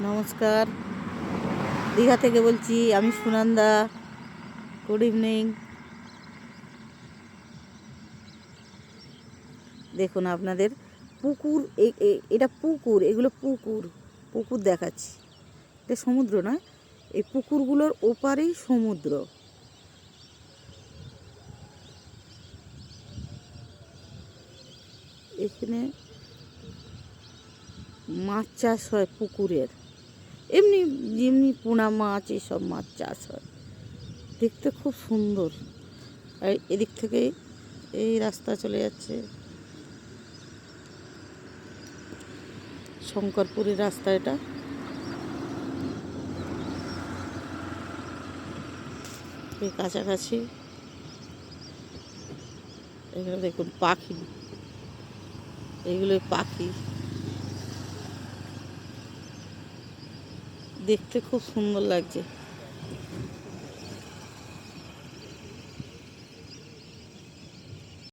নমস্কার, দীঘা থেকে বলছি আমি সুনন্দা। Good evening. দেখুন আপনাদের পুকুর, এটা পুকুর, এগুলো পুকুর পুকুর দেখাচ্ছি। এটা সমুদ্র না, এই পুকুরগুলোর ওপারেই সমুদ্র। এখানে মাছ চাষ হয় পুকুরের, এমনি যেমনি পোনা মাছ এইসব মাছ চাষ হয়। দেখতে খুব সুন্দর। আর এদিক থেকে এই রাস্তা চলে যাচ্ছে শঙ্করপুরের রাস্তা। এটা এই কাছাকাছি। এখানে দেখুন পাখি, এইগুলো পাখি, দেখতে খুব সুন্দর লাগছে।